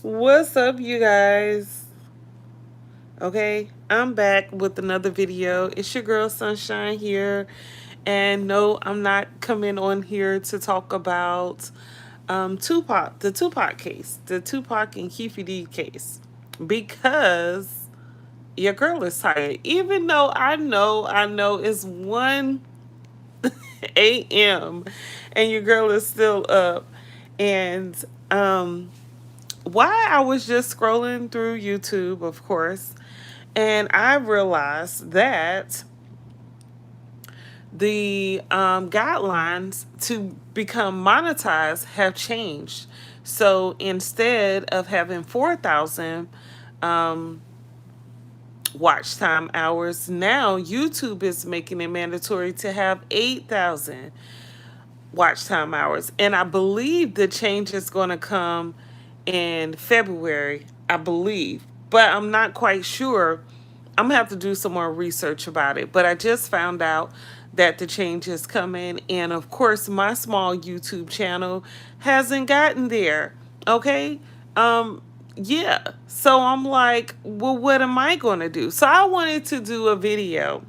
What's up, you guys? Okay, I'm back with another video. It's your girl Sunshine here. And no, I'm not coming on here to talk about Tupac, the Tupac case, the Tupac and Keefe D case, because your girl is tired. Even though I know it's 1 a.m. and your girl is still up. And um, why I was just scrolling through YouTube, of course, and I realized that the guidelines to become monetized have changed. So instead of having 4,000 um, watch time hours, now YouTube is making it mandatory to have 8,000 watch time hours. And I believe the change is going to come in February, I believe. But I'm not quite sure. I'm going to have to do some more research about it. But I just found out that the change is coming. And of course, my small YouTube channel hasn't gotten there. Okay? Yeah. So I'm like, well, what am I going to do? So I wanted to do a video,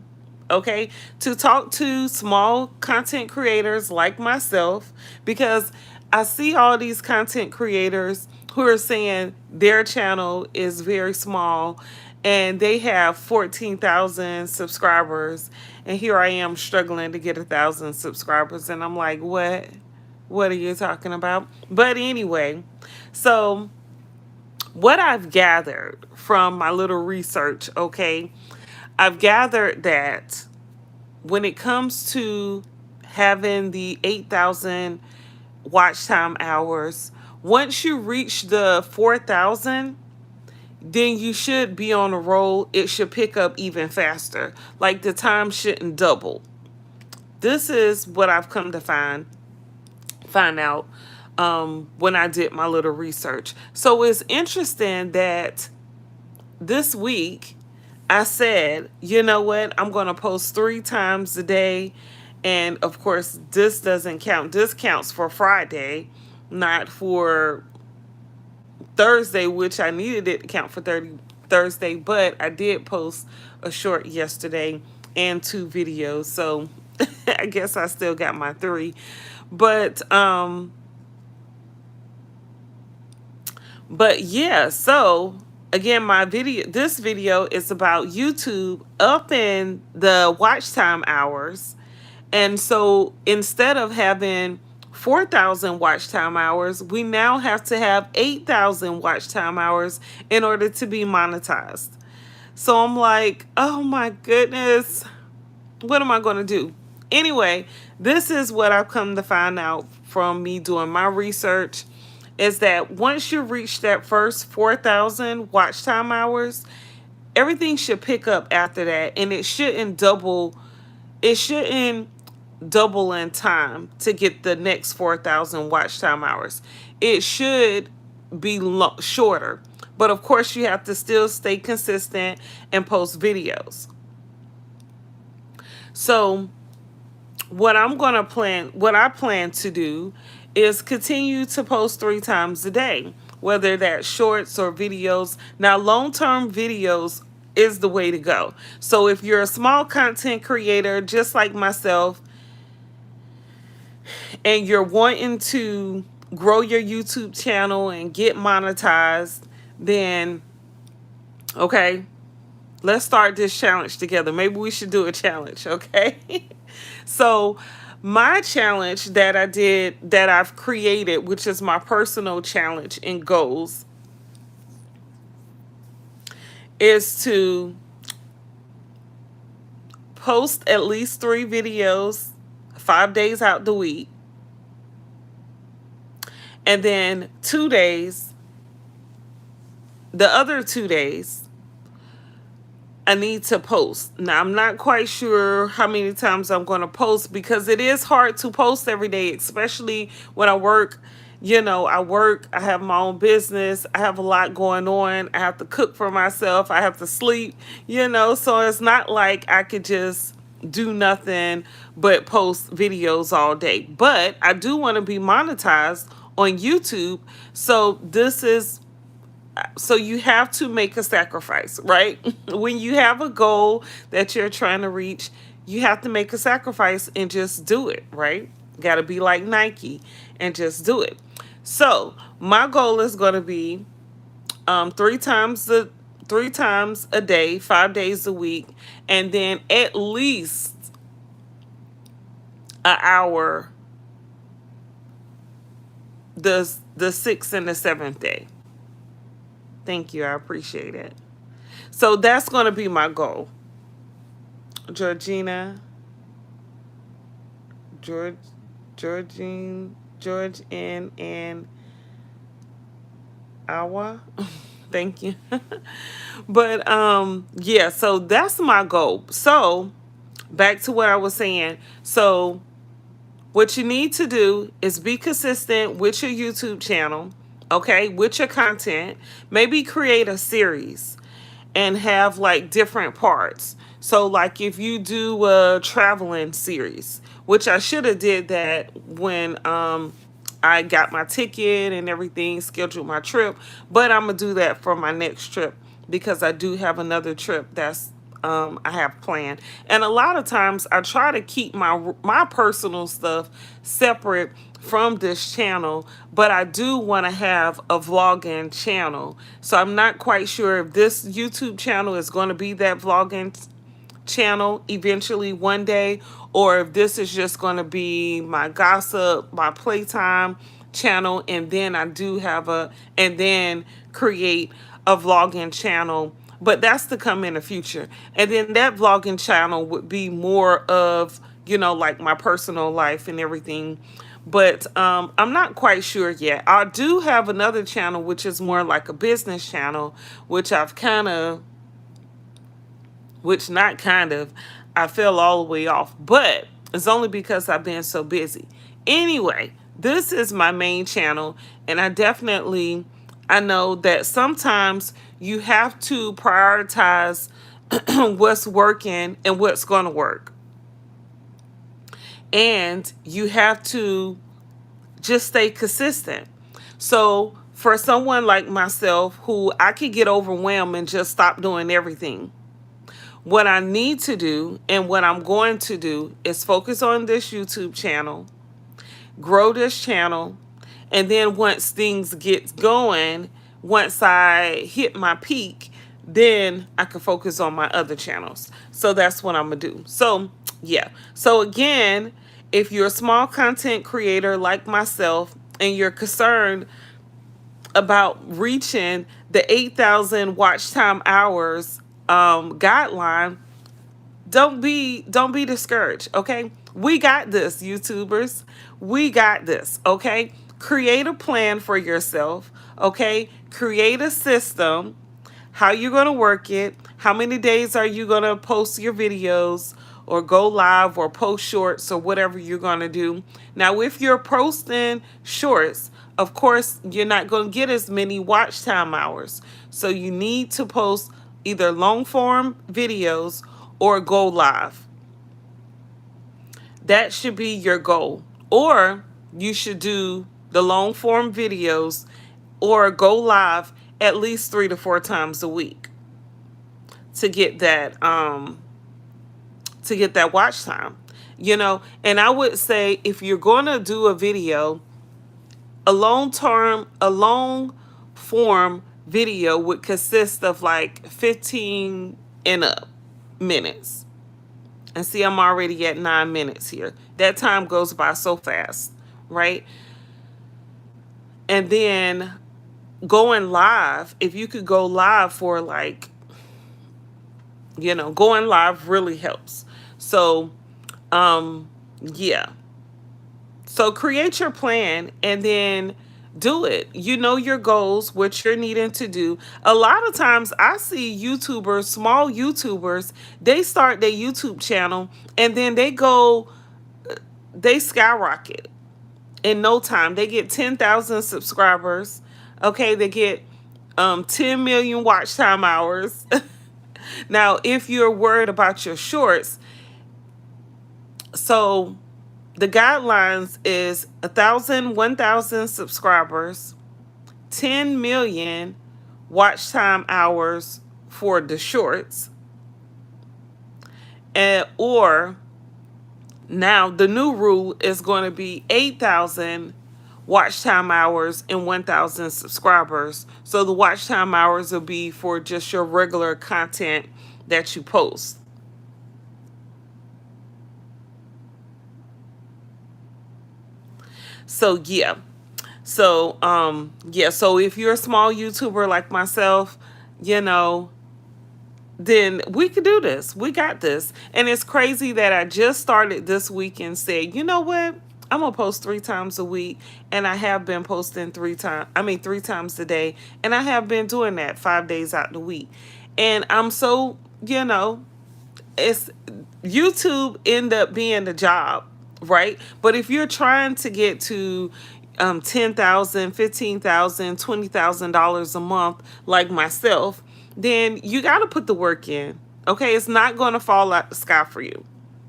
okay, to talk to small content creators like myself, because I see all these content creators who are saying their channel is very small and they have 14,000 subscribers, and here I am struggling to get 1,000 subscribers, and I'm like, what are you talking about? But anyway, so what I've gathered from my little research, okay, I've gathered that when it comes to having the 8,000 watch time hours, once you reach the 4,000, then you should be on a roll. It should pick up even faster. Like the time shouldn't double. This is what I've come to find out when I did my little research. So it's interesting that this week I said, you know what, I'm going to post 3 times a day. And of course, this doesn't count. This counts for Friday, not for Thursday, which I needed it to count for Thursday. But I did post a short yesterday and 2 videos. So I guess I still got my 3. But yeah, so again, this video is about YouTube upping the watch time hours. And so instead of having 4,000 watch time hours, we now have to have 8,000 watch time hours in order to be monetized. So I'm like, oh my goodness, what am I going to do? Anyway, this is what I've come to find out from me doing my research, is that once you reach that first 4,000 watch time hours, everything should pick up after that, and it shouldn't double. It shouldn't double in time to get the next 4,000 watch time hours. It should be shorter. But of course, you have to still stay consistent and post videos. So what I plan to do is continue to post 3 times a day, whether that's shorts or videos. Now, long-term videos is the way to go. So if you're a small content creator, just like myself, and you're wanting to grow your YouTube channel and get monetized, then okay, let's start this challenge together. Maybe we should do a challenge, okay? So my challenge that I've created, which is my personal challenge and goals, is to post at least 3 videos 5 days out the week. And then 2 days, the other 2 days, I need to post. Now, I'm not quite sure how many times I'm going to post, because it is hard to post every day, especially when I work. I have my own business. I have a lot going on. I have to cook for myself. I have to sleep, so it's not like I could just do nothing but post videos all day. But I do want to be monetized on YouTube. So you have to make a sacrifice, right? When you have a goal that you're trying to reach, you have to make a sacrifice and just do it, right? Got to be like Nike and just do it. So my goal is going to be three times a day, 5 days a week, and then at least an hour the sixth and the seventh day. Thank you, I appreciate it. So that's going to be my goal. Georgina, George, George and Awa. Thank you. But yeah, so that's my goal. So back to what I was saying. So what you need to do is be consistent with your YouTube channel, okay, with your content. Maybe create a series and have like different parts. So like if you do a traveling series, which I should have did that when I got my ticket and everything, scheduled my trip, but I'm gonna do that for my next trip because I do have another trip that's I have planned. And a lot of times I try to keep my personal stuff separate from this channel, but I do want to have a vlogging channel. So I'm not quite sure if this YouTube channel is going to be that vlogging channel eventually one day, or if this is just going to be my gossip, my playtime channel, and then and then create a vlogging channel, but that's to come in the future. And then that vlogging channel would be more of, like my personal life and everything. But I'm not quite sure yet. I do have another channel, which is more like a business channel, which I fell all the way off. But it's only because I've been so busy. Anyway, this is my main channel, and I know that sometimes you have to prioritize what's working and what's going to work. And you have to just stay consistent. So for someone like myself who I could get overwhelmed and just stop doing everything, what I need to do and what I'm going to do is focus on this YouTube channel, grow this channel, and then once things get going, once I hit my peak, then I can focus on my other channels. So that's what I'm going to do. So yeah. So again, if you're a small content creator like myself and you're concerned about reaching the 8,000 watch time hours guideline, don't be discouraged, okay? We got this, YouTubers. We got this, okay? Create a plan for yourself, okay? Create a system, how you're going to work it, how many days are you going to post your videos or go live or post shorts or whatever you're going to do. Now, if you're posting shorts, of course, you're not going to get as many watch time hours. So you need to post either long form videos or go live. That should be your goal. Or you should do the long form videos or go live at least 3 to 4 times a week to get that watch time. And I would say if you're going to do a video, a long form video would consist of like 15 and up minutes. And see, I'm already at 9 minutes here. That time goes by so fast, right? And then going live, if you could go live for like, going live really helps. So, yeah. So create your plan and then do it. You know your goals, what you're needing to do. A lot of times I see YouTubers, small YouTubers, they start their YouTube channel and then they skyrocket in no time. They get 10,000 subscribers. Okay, they get 10 million watch time hours. Now, if you're worried about your shorts, so The guidelines is 1,000 subscribers, 10 million watch time hours for the shorts, and or now the new rule is going to be 8,000 watch time hours and 1,000 subscribers. So the watch time hours will be for just your regular content that you post. So yeah. So if you're a small YouTuber like myself, you know, then we could do this. We got this. And it's crazy that I just started this week and said, you know what? I'm gonna post 3 times a week, and I have been posting 3 times. I mean, 3 times a day, and I have been doing that 5 days out the week. And I'm so, it's YouTube end up being the job, right? But if you're trying to get to $10,000, $15,000, $20,000 a month, like myself, then you got to put the work in. Okay, it's not going to fall out the sky for you.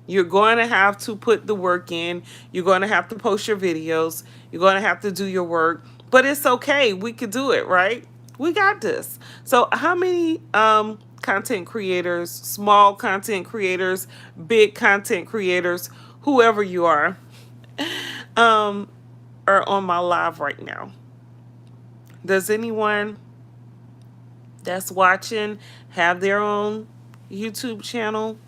You're going to have to put the work in. You're going to have to post your videos. You're going to have to do your work. But it's okay. We could do it, right? We got this. So how many content creators, small content creators, big content creators, whoever you um, are on my live right now? Does anyone that's watching have their own YouTube channel?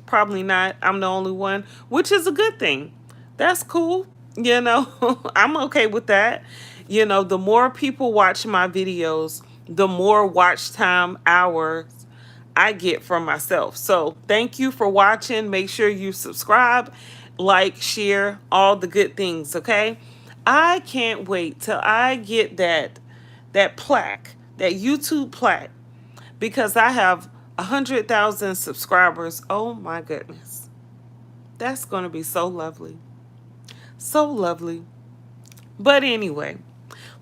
Probably not. I'm the only one, which is a good thing. That's cool. I'm okay with that. The more people watch my videos, the more watch time hours I get from myself. So thank you for watching. Make sure you subscribe, like, share, all the good things, okay? I can't wait till I get that plaque, that YouTube plaque, because I have 100,000 subscribers. Oh my goodness. That's going to be so lovely. So lovely. But anyway,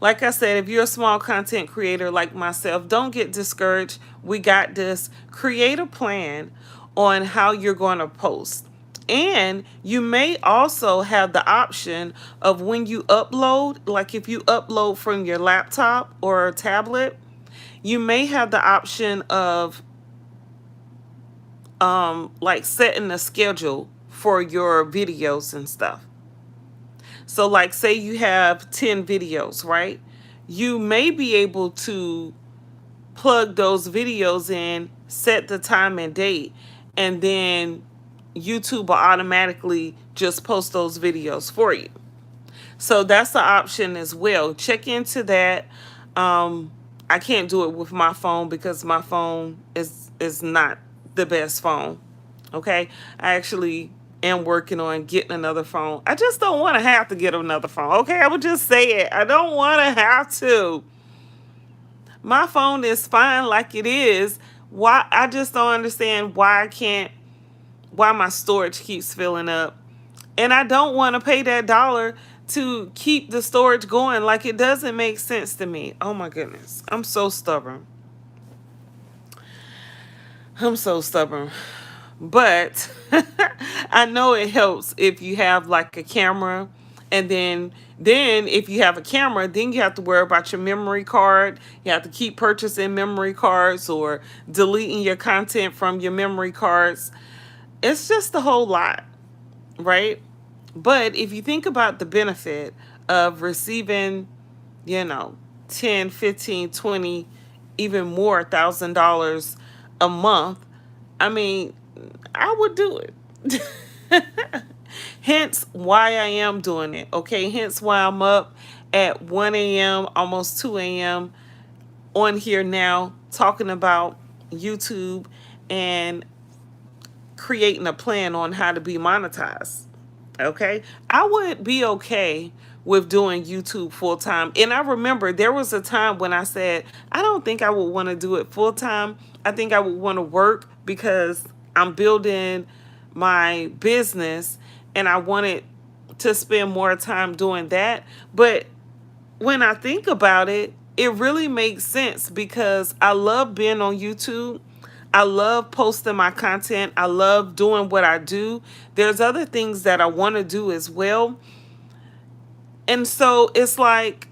like I said, if you're a small content creator like myself, don't get discouraged. We got this. Create a plan on how you're going to post. And you may also have the option of when you upload, like if you upload from your laptop or a tablet, you may have the option of like setting a schedule for your videos and stuff. So like say you have 10 videos, right? You may be able to plug those videos in, set the time and date, and then YouTube will automatically just post those videos for you. So that's an option as well. Check into that. I can't do it with my phone because my phone is not the best phone. Okay, I actually am working on getting another phone. I just don't want to have to get another phone. Okay, I would just say it. I don't want to have to. My phone is fine like it is. Why? I just don't understand why my storage keeps filling up. And I don't want to pay that dollar to keep the storage going. Like, it doesn't make sense to me. Oh my goodness. I'm so stubborn. I'm so stubborn. But I know it helps if you have like a camera, and then if you have a camera, then you have to worry about your memory card. You have to keep purchasing memory cards or deleting your content from your memory cards. It's just a whole lot, right? But if you think about the benefit of receiving, 10, 15, 20, even more $1,000 a month, I mean, I would do it. Hence why I am doing it. Okay, hence why I'm up at 1 a.m., almost 2 a.m. on here now talking about YouTube and creating a plan on how to be monetized. Okay, I would be okay with doing YouTube full time. And I remember there was a time when I said, I don't think I would want to do it full time. I think I would want to work because I'm building my business and I wanted to spend more time doing that. But when I think about it, it really makes sense because I love being on YouTube. I love posting my content. I love doing what I do. There's other things that I want to do as well. And so it's like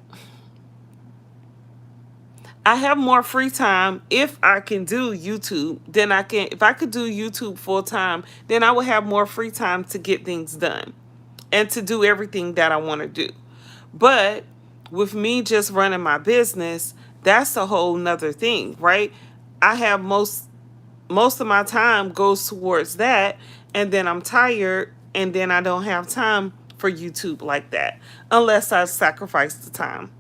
I have more free time if I can do YouTube than I can. If I could do YouTube full time, then I would have more free time to get things done and to do everything that I want to do. But with me just running my business, that's a whole nother thing, right? I have most of my time goes towards that, and then I'm tired, and then I don't have time for YouTube like that unless I sacrifice the time.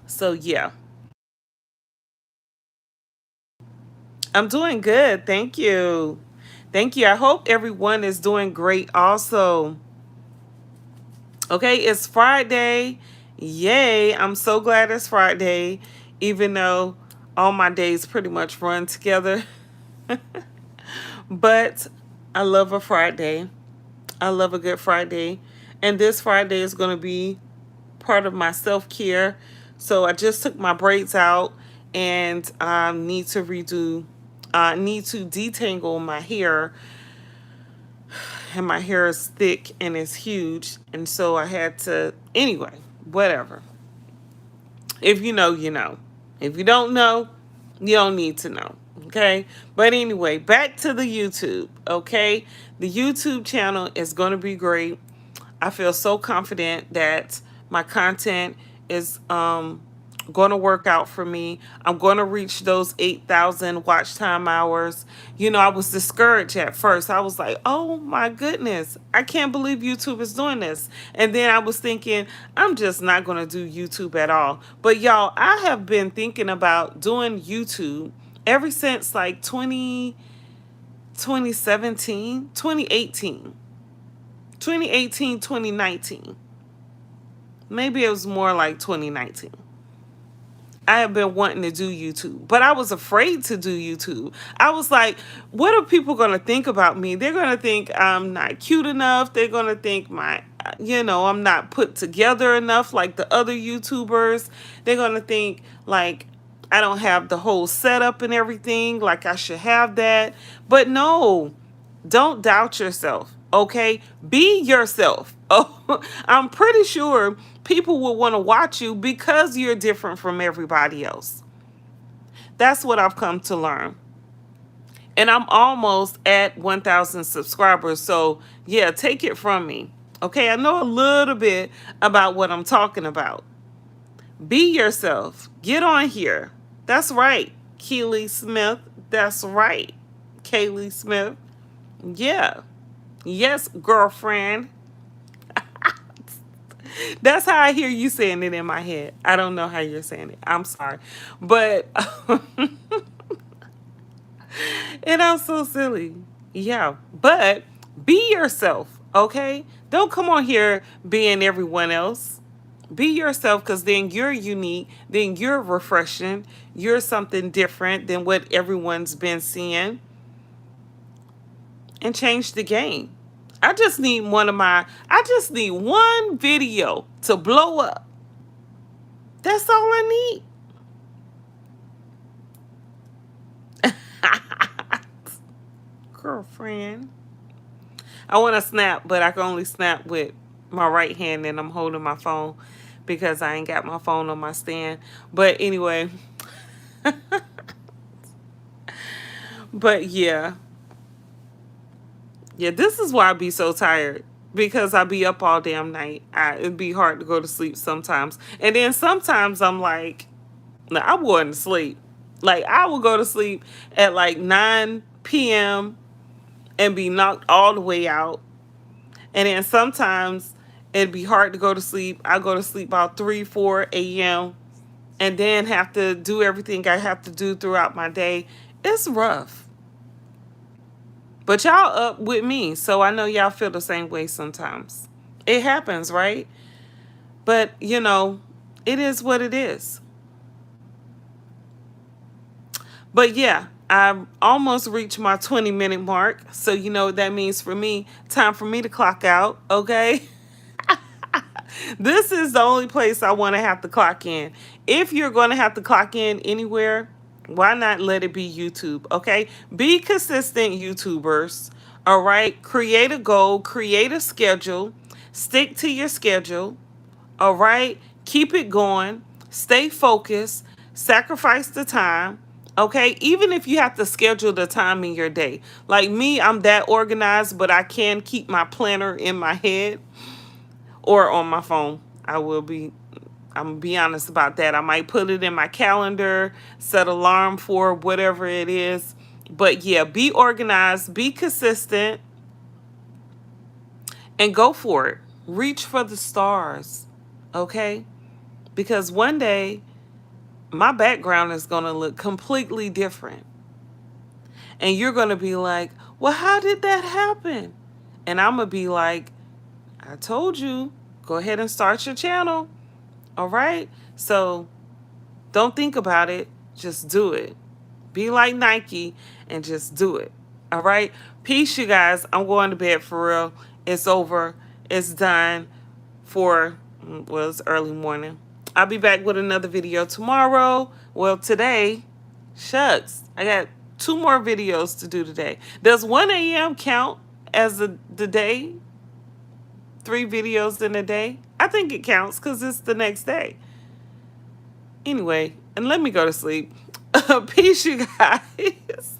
So yeah, I'm doing good. Thank you. Thank you. I hope everyone is doing great also. Okay, it's Friday. Yay. I'm so glad it's Friday, even though all my days pretty much run together. But I love a Friday. I love a good Friday. And this Friday is going to be part of my self-care. So I just took my braids out and I need to detangle my hair. And my hair is thick and it's huge. And so I had to, anyway, whatever. If you know, you know. If you don't know, you don't need to know. Okay? But anyway, back to the YouTube. Okay? The YouTube channel is going to be great. I feel so confident that my content is going to work out for me. I'm going to reach those 8,000 watch time hours. You know, I was discouraged at first. I was like, oh my goodness, I can't believe YouTube is doing this. And then I was thinking, I'm just not going to do YouTube at all. But y'all, I have been thinking about doing YouTube ever since like 2017, 2018. 2018, 2019. Maybe it was more like 2019. I have been wanting to do YouTube, but I was afraid to do YouTube. I was like, what are people going to think about me? They're going to think I'm not cute enough. They're going to think I'm not put together enough like the other YouTubers. They're going to think like I don't have the whole setup and everything, like I should have that. But no, don't doubt yourself, okay? Be yourself. Oh, I'm pretty sure people will want to watch you because you're different from everybody else. That's what I've come to learn. And I'm almost at 1,000 subscribers. So, yeah, take it from me. Okay, I know a little bit about what I'm talking about. Be yourself. Get on here. That's right. Keely Smith. That's right. Kaylee Smith. Yeah. Yes, girlfriend. That's how I hear you saying it in my head. I don't know how you're saying it. I'm sorry. But, and I'm so silly. Yeah. But be yourself, okay? Don't come on here being everyone else. Be yourself, because then you're unique. Then you're refreshing. You're something different than what everyone's been seeing. And change the game. I just need one video to blow up. That's all I need. Girlfriend. I want to snap, but I can only snap with my right hand and I'm holding my phone because I ain't got my phone on my stand. But anyway. But yeah. Yeah, this is why I be so tired. Because I be up all damn night. It'd be hard to go to sleep sometimes. And then sometimes I'm like, no, I'm going to sleep. Like, I will go to sleep at like 9 p.m. and be knocked all the way out. And then sometimes it'd be hard to go to sleep. I go to sleep about 3, 4 a.m. and then have to do everything I have to do throughout my day. It's rough. But y'all up with me, so I know y'all feel the same way sometimes. It happens, right? But, it is what it is. But yeah, I've almost reached my 20-minute mark. So you know what that means for me. Time for me to clock out, okay? This is the only place I want to have to clock in. If you're going to have to clock in anywhere, Why not let it be YouTube? Okay. Be consistent, YouTubers. All right. Create a goal, create a schedule, stick to your schedule. All right. Keep it going. Stay focused. Sacrifice the time. Okay. Even if you have to schedule the time in your day. Like me, I'm that organized, but I can keep my planner in my head or on my phone. I'm gonna be honest about that. I might put it in my calendar, set alarm for whatever it is. But yeah, be organized, be consistent, and go for it. Reach for the stars, okay? Because one day my background is gonna look completely different. And you're gonna be like, well, how did that happen? And I'm gonna be like, I told you, go ahead and start your channel. All right? So don't think about it. Just do it. Be like Nike and just do it. All right? Peace, you guys. I'm going to bed for real. It's over. It's done for, well, it's early morning. I'll be back with another video tomorrow. Well, today, shucks. I got 2 more videos to do today. Does 1 a.m. count as the day? 3 videos in a day? I think it counts because it's the next day. Anyway, and let me go to sleep. Peace, you guys.